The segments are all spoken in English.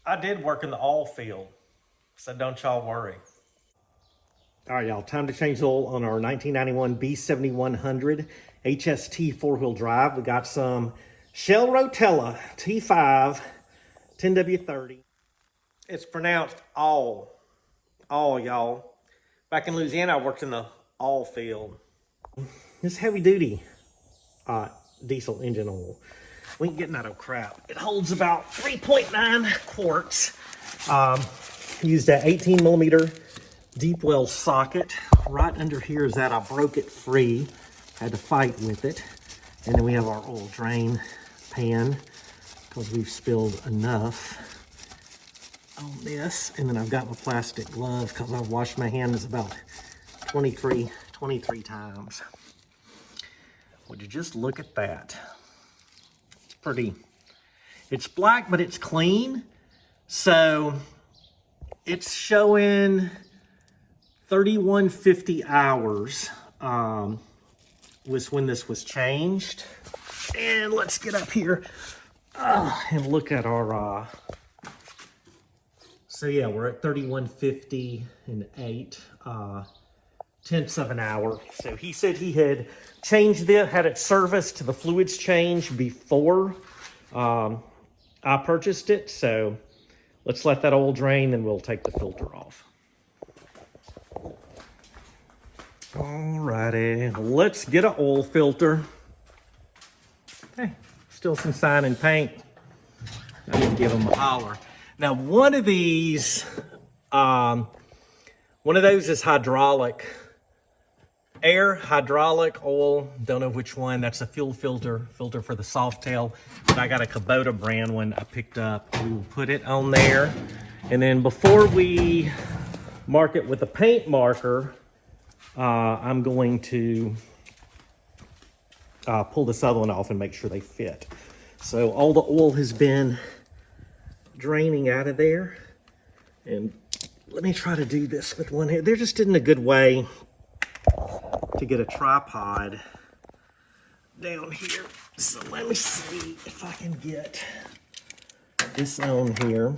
I did work in the oil field, so don't y'all worry. All right, y'all, time to change the oil on our 1991 B7100 HST four-wheel drive. We got some Shell ROTELLA T5 10W30. It's pronounced all, y'all. Back in Louisiana, I worked in the oil field. This heavy-duty diesel engine oil. We ain't getting that old crap. It holds about 3.9 quarts. Used that 18 millimeter deep well socket. Right under here is that I broke it free. Had to fight with it. And then we have our oil drain pan because we've spilled enough on this. And then I've got my plastic glove because I've washed my hands about 23 times. Would you just look at that? It's pretty. It's black, but it's clean. So it's showing 3150 hours was when this was changed. And let's get up here and look at our, so yeah, we're at 3150 and 8 tenths of an hour. So he said he had changed it, had it serviced to the fluids change before I purchased it. So let's let that oil drain, then we'll take the filter off. Alrighty, let's get an oil filter. Hey, still some sign and paint. I didn't give them a holler. Now, one of these, one of those is hydraulic. Air, hydraulic, oil, don't know which one. That's a fuel filter for the Softail. But I got a Kubota brand one I picked up. We will put it on there. And then before we mark it with a paint marker, I'm going to pull this other one off and make sure they fit. So all the oil has been draining out of there. And let me try to do this with one here. There just isn't a good way to get a tripod down here. So let me see if I can get this on here.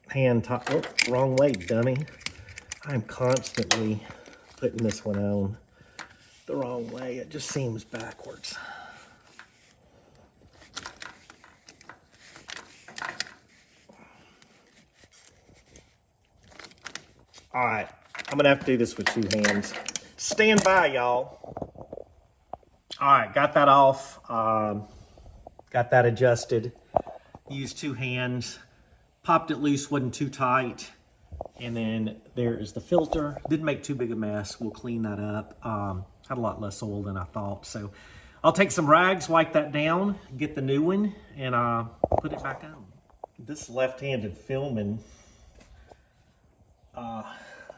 Hand top, oh, wrong way, dummy. I'm constantly putting this one on the wrong way. It just seems backwards. All right, I'm gonna have to do this with two hands. Stand by, y'all. All right, got that off. Got that adjusted. Used two hands. Popped it loose, wasn't too tight. And then there is the filter. Didn't make too big a mess. We'll clean that up. Had a lot less oil than I thought. So I'll take some rags, wipe that down, get the new one, and put it back on. This left-handed filming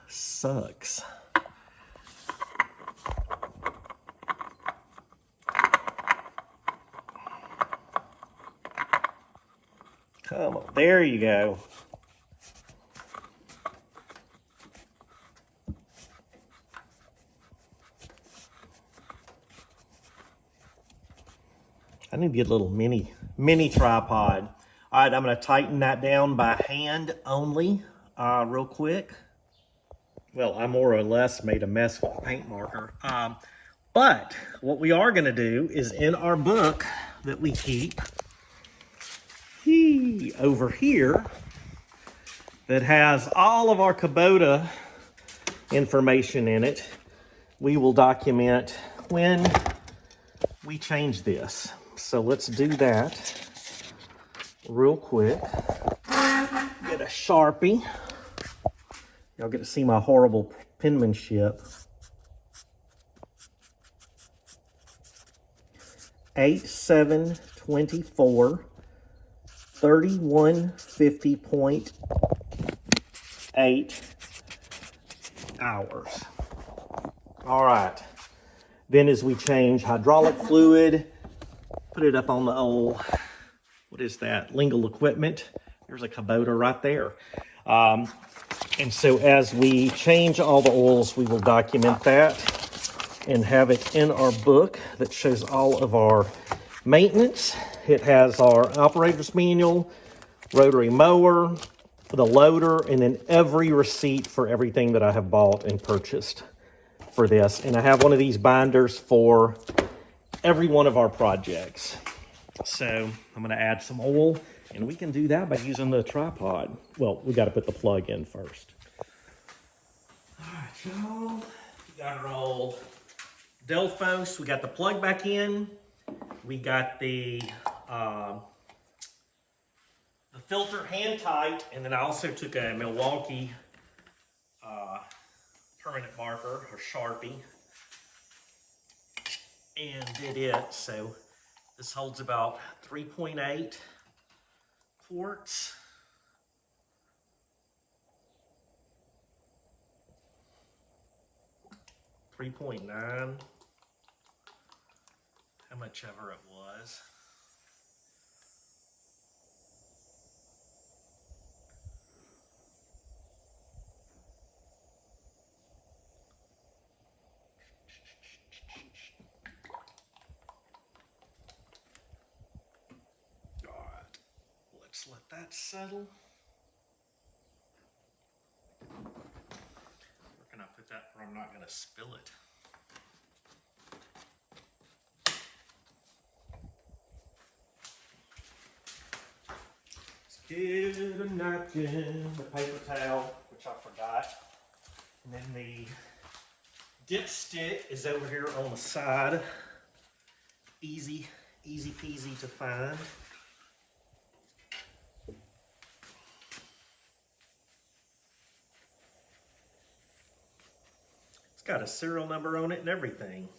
sucks. Come on, there you go. I need to get a little mini tripod. All right, I'm gonna tighten that down by hand only, real quick. Well, I more or less made a mess with the paint marker. But what we are gonna do is in our book that we keep, over here, that has all of our Kubota information in it, we will document when we change this. So let's do that real quick. Get a Sharpie. Y'all get to see my horrible penmanship. 8/7/24 3150.8 hours. All right. Then as we change hydraulic fluid, put it up on the old, what is that? Lingle equipment. There's a Kubota right there. And so as we change all the oils, we will document that and have it in our book that shows all of our maintenance It has our operator's manual, rotary mower, the loader, and then every receipt for everything that I have bought and purchased for this. And I have one of these binders for every one of our projects. So I'm going to add some oil, and we can do that by using the tripod. Well, we got to put the plug in first. All right, y'all. We got our old Delphos. We got the plug back in. We got the filter hand tight, and then I also took a Milwaukee permanent marker or Sharpie and did it. So this holds about 3.8 quarts. $3.9, how much ever it was. All right, let's let that settle. Where can I put that where I'm not going to spill it? Get a napkin, the paper towel, which I forgot. And then the dipstick is over here on the side. Easy peasy to find. It's got a serial number on it and everything.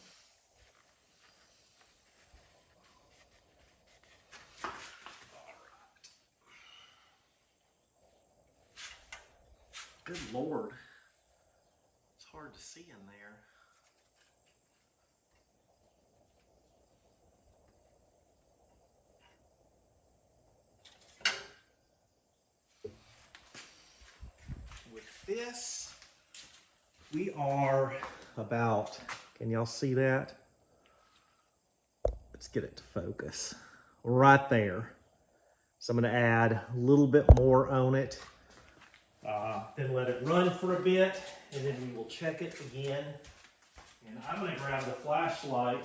Good Lord, it's hard to see in there. With this, we are about, can y'all see that? Let's get it to focus. Right there. So I'm going to add a little bit more on it. Then let it run for a bit, and then we will check it again. And I'm going to grab the flashlight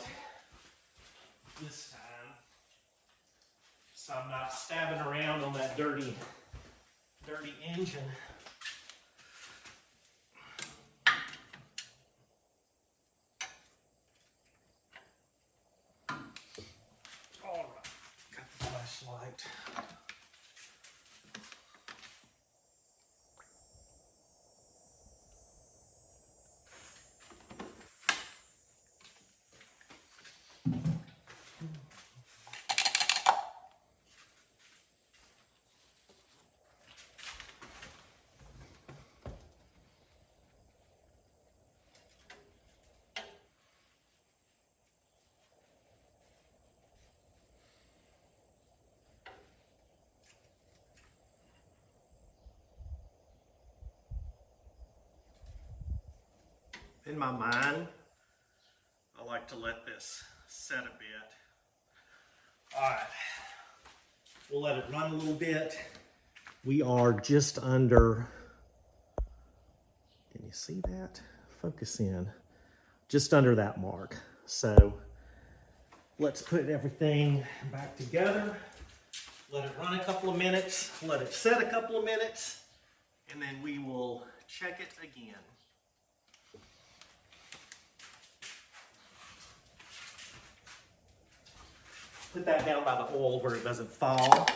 this time, so I'm not stabbing around on that dirty engine. All right, got the flashlight. In my mind, I like to let this set a bit. All right, we'll let it run a little bit. We are just under, can you see that? Focus in, just under that mark. So let's put everything back together. Let it run a couple of minutes, let it set a couple of minutes, and then we will check it again. Put that down by the oil where it doesn't fall.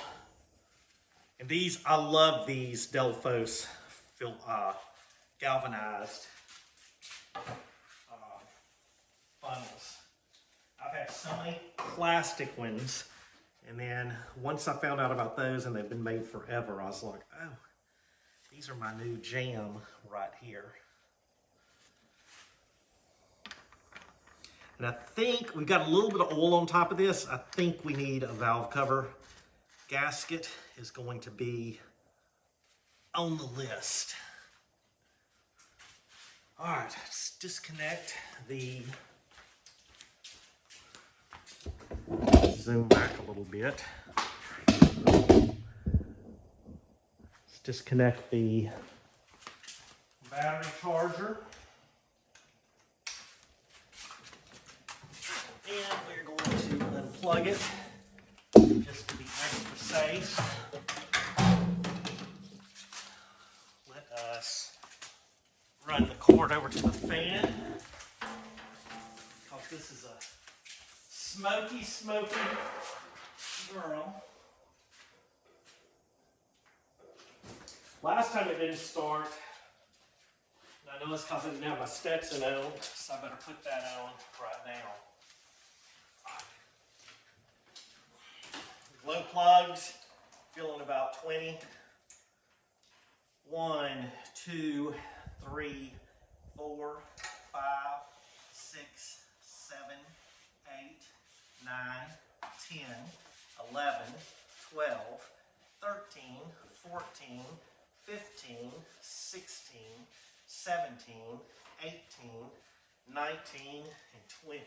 And these, I love these Delphos galvanized funnels. I've had so many plastic ones, and then once I found out about those and they've been made forever, I was like, oh, these are my new jam right here. And I think we've got a little bit of oil on top of this. I think we need a valve cover. Gasket is going to be on the list. All right, let's disconnect the, zoom back a little little bit. Let's disconnect the battery charger. And we're going to unplug it just to be extra safe. Let us run the cord over to the fan, because this is a smoky, smoky girl. Last time it didn't start, and I know it's because I didn't have my Stetson on, so I better put that on right now. Glow plugs, feeling about 20. 1, 2, 3, 4, 5, 6, 7, 8, 9, 10, 11, 12, 13, 14, 15, 16, 17, 18, 19, and 20.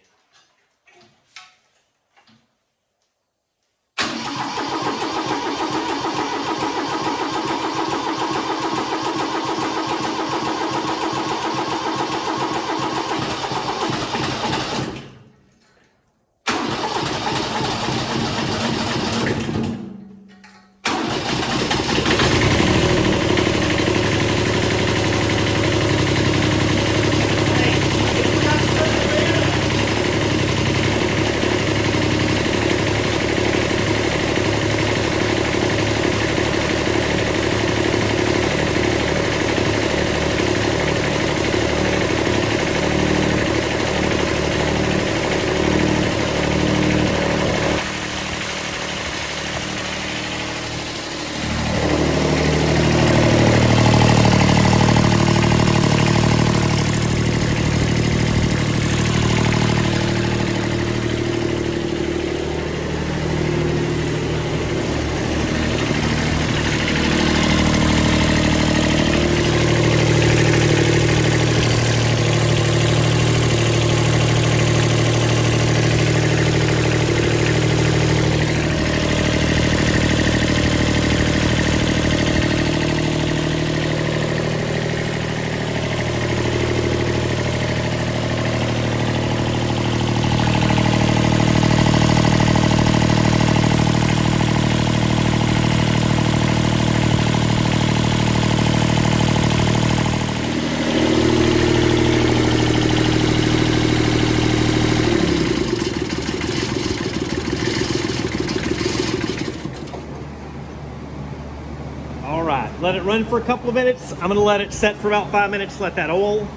Let it run for a couple of minutes. I'm gonna let it set for about 5 minutes, let that oil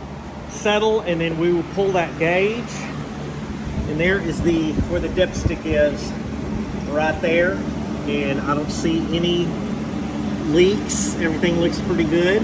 settle, and then we will pull that gauge. And there is where the dipstick is, right there. And I don't see any leaks. Everything looks pretty good.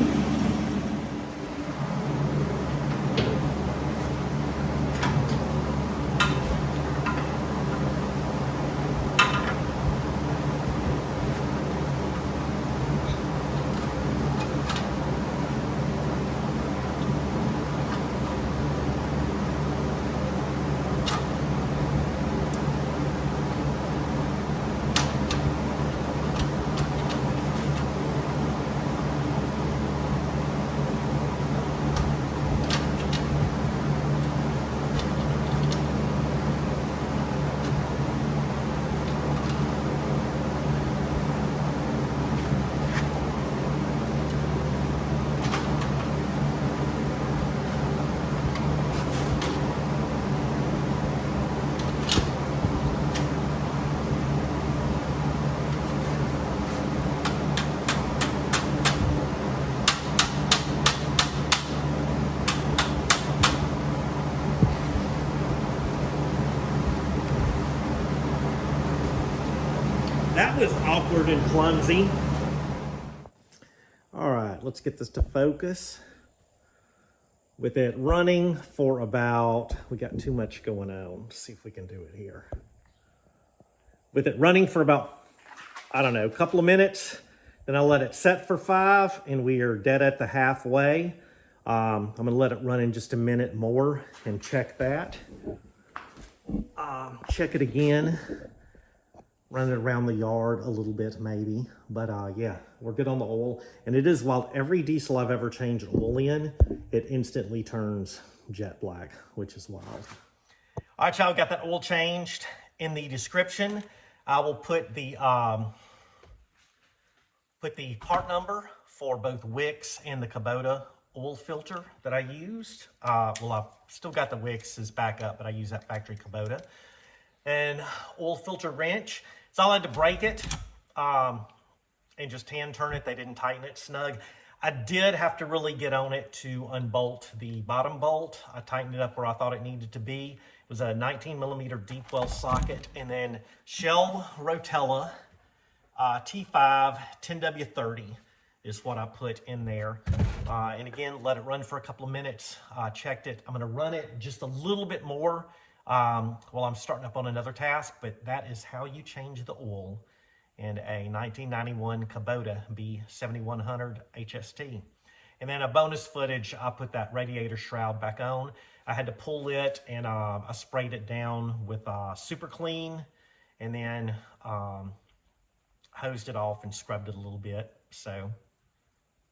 That was awkward and clumsy. All right, let's get this to focus. With it running for about, we got too much going on. Let's see if we can do it here. With it running for about, I don't know, a couple of minutes, then I'll let it set for 5, and we are dead at the halfway. I'm gonna let it run in just a minute more and check that. Check it again. run it around the yard a little bit maybe. But yeah, we're good on the oil. And it is wild. Every diesel I've ever changed oil in, it instantly turns jet black, which is wild. All right, y'all, got that oil changed. In the description, I will put the part number for both Wicks and the Kubota oil filter that I used. Well, I've still got the Wicks as backup, but I use that factory Kubota. And oil filter wrench. So I had to break it and just hand turn it. They didn't tighten it snug. I did have to really get on it to unbolt the bottom bolt. I tightened it up where I thought it needed to be. It was a 19mm deep well socket, and then Shell ROTELLA T5 10W30 is what I put in there. And again, let it run for a couple of minutes. Checked it. I'm going to run it just a little bit more while I'm starting up on another task, but that is how you change the oil in a 1991 Kubota B7100 HST. And then a bonus footage, I put that radiator shroud back on. I had to pull it, and I sprayed it down with Super Clean, and then hosed it off and scrubbed it a little bit. So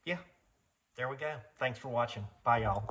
yeah, there we go. Thanks for watching. Bye, y'all.